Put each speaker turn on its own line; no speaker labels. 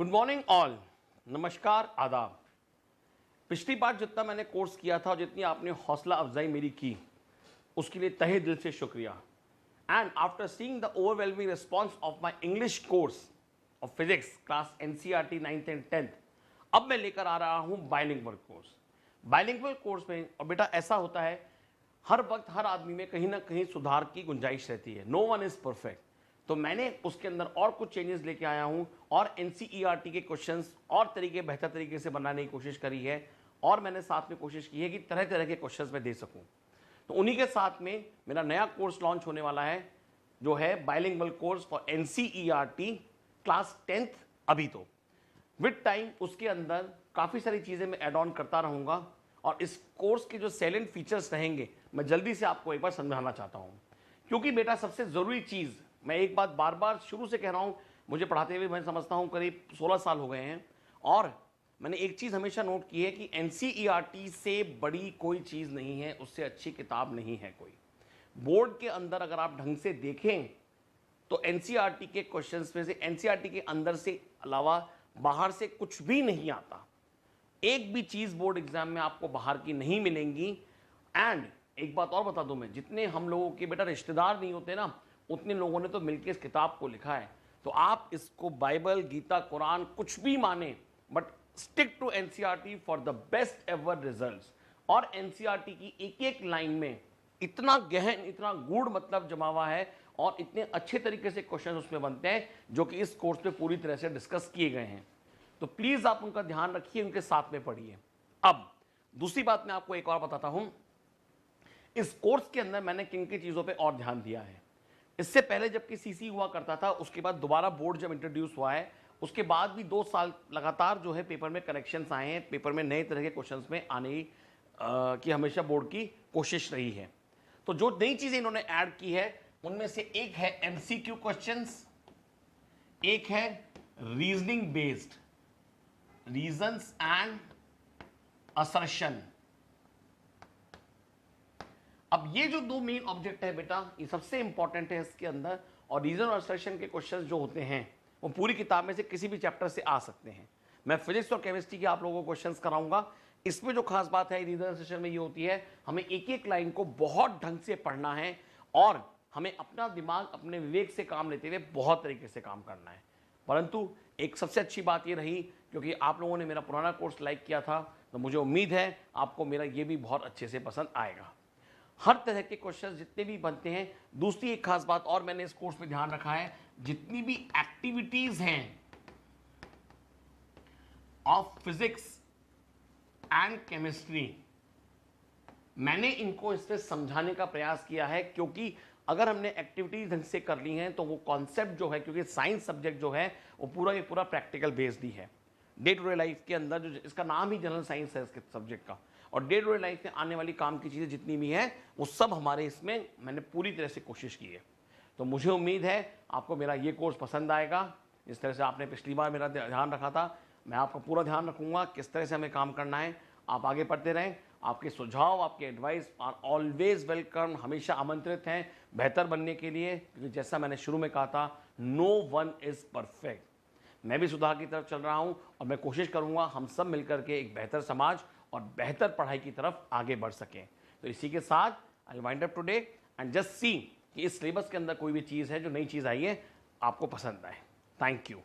Good morning all, नमस्कार, आदाब। पिछली बार जितना मैंने कोर्स किया था और जितनी आपने हौसला अफजाई मेरी की, उसके लिए तहे दिल से शुक्रिया। And after seeing the overwhelming response of my English course of physics class NCERT 9th and 10th, अब मैं लेकर आ रहा हूं बाइलिंगुअल कोर्स। बाइलिंगुअल कोर्स में, और बेटा ऐसा होता है, हर वक्त हर आदमी में कहीं ना कहीं सुधार की गुंजाइश रहती है। No one is perfect. तो मैंने उसके अंदर और कुछ चेंजेस लेके आया हूं और NCERT के क्वेश्चंस और तरीके बेहतर तरीके से बनाने की कोशिश करी है, और मैंने साथ में कोशिश की है कि तरह तरह के क्वेश्चंस मैं दे सकूं। तो उन्हीं के साथ में मेरा नया कोर्स लॉन्च होने वाला है, जो है bilingual course for NCERT class 10th। अभी तो विद टाइम उसके अंदर काफ़ी सारी चीज़ें मैं ऐड ऑन करता रहूँगा, और इस कोर्स के जो सैलेंट फीचर्स रहेंगे मैं जल्दी से आपको एक बार समझाना चाहता हूँ। क्योंकि बेटा सबसे ज़रूरी चीज़, मैं एक बात बार बार शुरू से कह रहा हूँ, मुझे पढ़ाते हुए मैं समझता हूँ करीब 16 साल हो गए हैं, और मैंने एक चीज़ हमेशा नोट की है कि NCERT से बड़ी कोई चीज़ नहीं है, उससे अच्छी किताब नहीं है कोई। बोर्ड के अंदर अगर आप ढंग से देखें तो NCERT के क्वेश्चंस में से, NCERT के अंदर से अलावा बाहर से कुछ भी नहीं आता। एक भी चीज़ बोर्ड एग्जाम में आपको बाहर की नहीं मिलेंगी। एंड एक बात और बता दूं मैं, जितने हम लोगों के बेटा रिश्तेदार नहीं होते ना, उतने लोगों ने तो मिलकर इस किताब को लिखा है। तो आप इसको बाइबल, गीता, कुरान कुछ भी माने, but stick to NCERT for the best ever results. और NCERT की एक एक लाइन में इतना गहन, इतना गूढ़ मतलब जमा हुआ है, और इतने अच्छे तरीके से क्वेश्चन उसमें बनते हैं जो कि इस कोर्स में पूरी तरह से डिस्कस किए गए हैं। तो प्लीज आप उनका ध्यान रखिए, उनके साथ में पढ़िए। अब दूसरी बात मैं आपको एक और बताता हूं, इस कोर्स के अंदर मैंने किन किन चीजों पे और ध्यान दिया है। इससे पहले जबकि CC हुआ करता था, उसके बाद दोबारा बोर्ड जब इंट्रोड्यूस हुआ है, उसके बाद भी 2 साल लगातार जो है पेपर में करेक्शंस आए हैं, पेपर में नए तरह के क्वेश्चंस में आने की हमेशा बोर्ड की कोशिश रही है। तो जो नई चीजें इन्होंने ऐड की है, उनमें से एक है MCQ क्वेश्चंस, एक है reasoning based, reasons and assertion. अब ये जो 2 मेन ऑब्जेक्ट है बेटा, ये सबसे इंपॉर्टेंट है इसके अंदर। और रीजन और असर्शन के क्वेश्चंस जो होते हैं वो पूरी किताब में से किसी भी चैप्टर से आ सकते हैं। मैं फिजिक्स और केमिस्ट्री के आप लोगों को क्वेश्चंस कराऊंगा। इसमें जो खास बात है रीजन और असर्शन में ये होती है, हमें एक एक लाइन को बहुत ढंग से पढ़ना है, और हमें अपना दिमाग अपने विवेक से काम लेते हुए बहुत तरीके से काम करना है। परंतु एक सबसे अच्छी बात ये रही, क्योंकि आप लोगों ने मेरा पुराना कोर्स लाइक किया था, तो मुझे उम्मीद है आपको मेरा ये भी बहुत अच्छे से पसंद आएगा। हर तरह के क्वेश्चंस जितने भी बनते हैं। दूसरी एक खास बात और मैंने इस कोर्स में ध्यान रखा है, जितनी भी एक्टिविटीज हैं ऑफ फिजिक्स एंड केमिस्ट्री, मैंने इनको इससे समझाने का प्रयास किया है। क्योंकि अगर हमने एक्टिविटीज ढंग से कर ली हैं तो वो कॉन्सेप्ट जो है, क्योंकि साइंस सब्जेक्ट जो है वो पूरा ये पूरा प्रैक्टिकल बेस्ड ही है। डे टू डे लाइफ के अंदर जो, इसका नाम ही जनरल साइंस है इसके सब्जेक्ट का, और डे टू डे लाइफ में आने वाली काम की चीज़ें जितनी भी हैं वो सब हमारे इसमें मैंने पूरी तरह से कोशिश की है। तो मुझे उम्मीद है आपको मेरा ये कोर्स पसंद आएगा। जिस तरह से आपने पिछली बार मेरा ध्यान रखा था, मैं आपका पूरा ध्यान रखूंगा किस तरह से हमें काम करना है। आप आगे पढ़ते रहें, आपके सुझाव, आपके एडवाइस आर ऑलवेज वेलकम, हमेशा आमंत्रित हैं बेहतर बनने के लिए। क्योंकि जैसा मैंने शुरू में कहा था, नो वन इज परफेक्ट। मैं भी सुधार की तरफ चल रहा हूं, और मैं कोशिश करूंगा हम सब मिलकर के एक बेहतर समाज और बेहतर पढ़ाई की तरफ आगे बढ़ सकें। तो इसी के साथ I wind up today and just see कि इस सिलेबस के अंदर कोई भी चीज़ है जो नई चीज़ आई है आपको पसंद आए। Thank you.